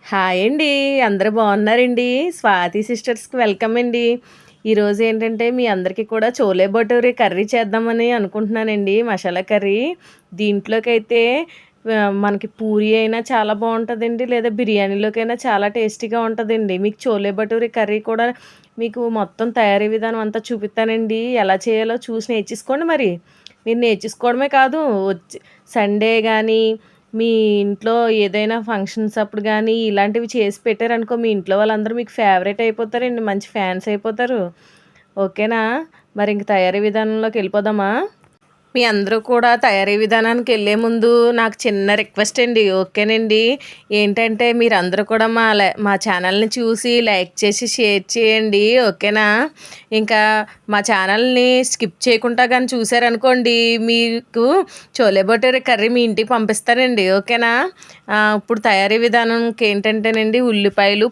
Hi అండి. అందరూ బాగున్నారండి? స్వాతి సిస్టర్స్‌కి వెల్కమ్ అండి. ఈరోజు ఏంటంటే మీ అందరికీ కూడా చోలే భటూరే కర్రీ చేద్దామని అనుకుంటున్నానండి. మసాలా కర్రీ. దీంట్లోకైతే మనకి పూరి అయినా చాలా బాగుంటుందండి. లేదా బిర్యానీలోకైనా చాలా టేస్టీగా ఉంటుందండి. మీకు చోలే భటూరే కర్రీ కూడా మీకు మొత్తం తయారీ విధానం అంతా చూపిస్తానండి. ఎలా చేయాలో చూసి నేర్చేసుకోండి మరి. మీరు నేర్చేసుకోవడమే కాదు, సండే కానీ మీ ఇంట్లో ఏదైనా ఫంక్షన్స్ అప్పుడు గానీ, ఇలాంటివి చేసి పెట్టారనుకో, మీ ఇంట్లో వాళ్ళందరూ మీకు ఫేవరెట్ అయిపోతారండి. మంచి ఫ్యాన్స్ అయిపోతారు. ఓకేనా? మరి ఇంక తయారీ విధానంలోకెళ్ళిపోదామా? మీ అందరూ కూడా తయారీ విధానానికి వెళ్ళే ముందు నాకు చిన్న రిక్వెస్ట్ అండి. ఓకేనండి. ఏంటంటే మీరందరూ కూడా మా ఛానల్ని చూసి లైక్ చేసి షేర్ చేయండి. ఓకేనా? ఇంకా మా ఛానల్ని స్కిప్ చేయకుండా కానీ చూసారనుకోండి, మీకు చోలే భటూరే కర్రీ మీ ఇంటికి పంపిస్తానండి. ఓకేనా? ఇప్పుడు తయారీ విధానంకి ఏంటంటేనండి, ఉల్లిపాయలు,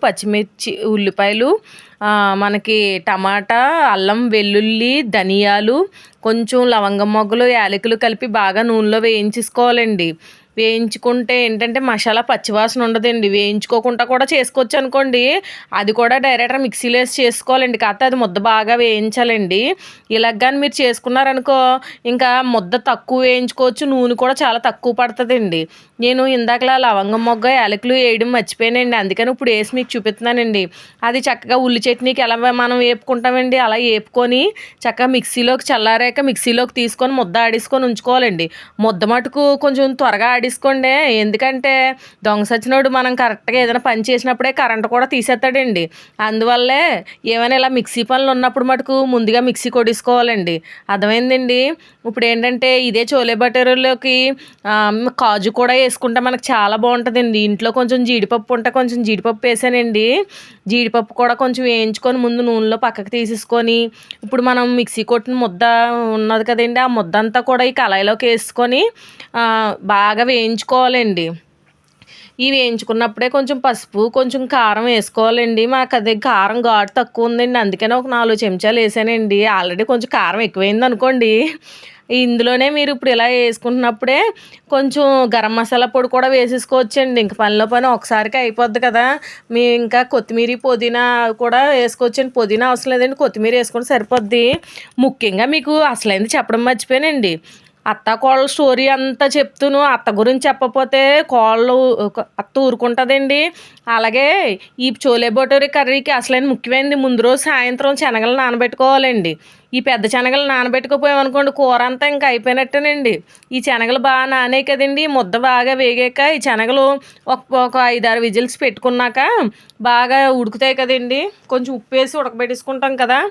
మనకి టమాటా, అల్లం, వెల్లుల్లి, ధనియాలు, కొంచెం లవంగం మొగ్గలు, యాలకులు కలిపి బాగా నూనెలో వేయించేసుకోవాలండి. వేయించుకుంటే ఏంటంటే మసాలా పచ్చివాసన ఉండదండి. వేయించుకోకుండా కూడా చేసుకోవచ్చు అనుకోండి. అది కూడా డైరెక్ట్గా మిక్సీలో వేసి చేసుకోవాలండి. కాకపోతే అది ముద్ద బాగా వేయించాలండి. ఇలాగ కానీ మీరు చేసుకున్నారనుకో, ఇంకా ముద్ద తక్కువ వేయించుకోవచ్చు. నూనె కూడా చాలా తక్కువ పడుతుందండి. నేను ఇందాకలా లవంగం మొగ్గ, యాలకులు వేయడం మర్చిపోయానండి. అందుకని ఇప్పుడు వేసి మీకు చూపిస్తున్నానండి. అది చక్కగా ఉల్లి చట్నీకి ఎలా మనం వేపుకుంటామండి, అలా వేపుకొని చక్కగా మిక్సీలోకి తీసుకొని ముద్ద ఆడేసుకొని ఉంచుకోవాలండి. ముద్ద మటుకు కొంచెం త్వరగా ఆడేసుకోండి. ఎందుకంటే దొంగ సచ్చినోడు మనం కరెక్ట్గా ఏదైనా పని చేసినప్పుడే కరెంట్ కూడా తీసేస్తాడండి. అందువల్లే ఏమైనా ఇలా మిక్సీ పనులు ఉన్నప్పుడు మటుకు ముందుగా మిక్సీ కొట్టేసుకోవాలండి. అర్థమైందండి? ఇప్పుడు ఏంటంటే ఇదే చోలే భటూరేలోకి కాజు కూడా వేసుకుంటే మనకు చాలా బాగుంటుందండి. ఇంట్లో కొంచెం జీడిపప్పు ఉంటే కొంచెం జీడిపప్పు వేసానండి. జీడిపప్పు కూడా కొంచెం వేయించుకొని ముందు నూనెలో పక్కకు తీసేసుకొని, ఇప్పుడు మనం మిక్సీ కొట్టిన ముద్ద ఉన్నది కదండి, ఆ ముద్ద అంతా కూడా ఈ కళాయిలోకి వేసుకొని బాగా వేయించుకోవాలండి. ఈ వేయించుకున్నప్పుడే కొంచెం పసుపు, కొంచెం కారం వేసుకోవాలండి. మాకు అది కారం ఘాటు తక్కువ ఉందండి. అందుకని ఒక 4 చెంచాలు వేసానండి. ఆల్రెడీ కొంచెం కారం ఎక్కువైంది అనుకోండి. ఇందులోనే మీరు ఇప్పుడు ఇలా వేసుకుంటున్నప్పుడే కొంచెం గరం మసాలా పొడి కూడా వేసేసుకోవచ్చండి. ఇంక పనిలో పని ఒకసారికి అయిపోద్ది కదా. ఇంకా కొత్తిమీర, పుదీనా కూడా వేసుకోవచ్చండి. పుదీనా అవసరం లేదండి, కొత్తిమీర వేసుకుంటే సరిపోద్ది. ముఖ్యంగా మీకు అసలైంది చెప్పడం మర్చిపోయానండి. అత్త కోడలు స్టోరీ అంతా చెప్తూను అత్త గురించి చెప్పకపోతే అత్త ఊరుకుంటుందండి. అలాగే ఈ చోలే భటూరే కర్రీకి అసలైన ముఖ్యమైనది, ముందు రోజు సాయంత్రం శనగలు నానబెట్టుకోవాలండి. ఈ పెద్ద శనగలు నానబెట్టుకోపోయామనుకోండి, కూర అంతా ఇంకా అయిపోయినట్టేనండి. ఈ శనగలు బాగా నానాయి కదండి, ముద్ద బాగా వేగాక ఈ శనగలు ఒక 5-6 విజిల్స్ పెట్టుకున్నాక బాగా ఉడుకుతాయి కదండి. కొంచెం ఉప్పు వేసి ఉడకబెట్టేసుకుంటాం కదా,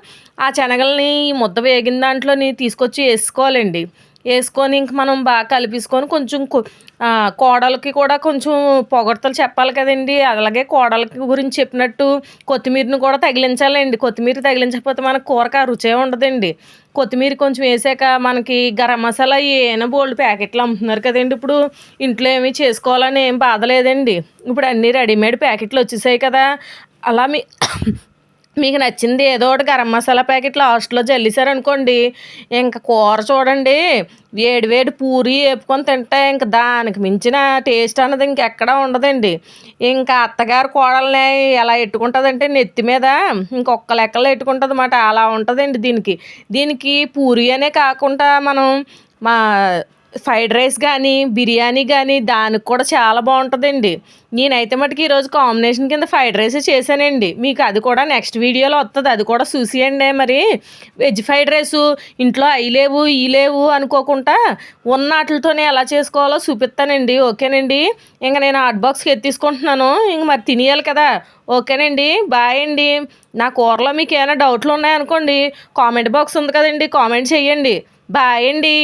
ఆ శనగల్ని ఈ ముద్ద వేగిన దాంట్లోని తీసుకొచ్చి వేసుకోవాలండి. వేసుకొని ఇంక మనం బాగా కలిపేసుకొని కొంచెం కోడలకి కూడా కొంచెం పొగడ్తలు చెప్పాలి కదండి. అలాగే కోడలకి గురించి చెప్పినట్టు కొత్తిమీరని కూడా తగిలించాలండి. కొత్తిమీర తగిలించకపోతే మనకు కూరకి ఆ రుచే ఉండదండి. కొత్తిమీర కొంచెం వేసాక మనకి గరం మసాలా ఏమైనా బోల్డ్ ప్యాకెట్లు అమ్ముతున్నారు కదండి. ఇప్పుడు ఇంట్లో ఏమీ చేసుకోవాలని ఏం బాధ లేదండి. ఇప్పుడు అన్నీ రెడీమేడ్ ప్యాకెట్లు వచ్చేసాయి కదా. అలా మీకు నచ్చింది ఏదో ఒకటి గరం మసాలా ప్యాకెట్ లాస్ట్లో జల్లేశారనుకోండి, ఇంక కూర చూడండి, వేడి వేడి పూరి వేపుకొని తింటే ఇంక దానికి మించిన టేస్ట్ అన్నది ఇంకెక్కడా ఉండదండి. ఇంకా అత్తగారు కోడల్ని ఎలా ఎట్టుకుంటుందంటే నెత్తి మీద ఇంకొక లెక్కలో ఎట్టుకుంటుంది అన్నమాట. అలా ఉంటుందండి దీనికి పూరి అనే కాకుండా మనం మా ఫ్రైడ్ రైస్ కానీ, బిర్యానీ కానీ దానికి కూడా చాలా బాగుంటుందండి. నేనైతే మటుకు ఈరోజు కాంబినేషన్ కింద ఫ్రైడ్ రైస్ చేశానండి. మీకు అది కూడా నెక్స్ట్ వీడియోలో వస్తుంది, అది కూడా చూసేయండి. మరి వెజ్ ఫ్రైడ్ రైసు ఇంట్లో అవి లేవు ఈ లేవు అనుకోకుండా ఉన్న వాటితోనే ఎలా చేసుకోవాలో చూపిస్తానండి. ఓకేనండి. ఇంక నేను హాట్ బాక్స్కి ఎత్తిసుకుంటున్నాను. ఇంక మరి తినేయాలి కదా. ఓకేనండి. బాయ్ అండి. నా కూరలో మీకు ఏమైనా డౌట్లు ఉన్నాయనుకోండి, కామెంట్ బాక్స్ ఉంది కదండి, కామెంట్ చేయండి. బాయ్ అండి.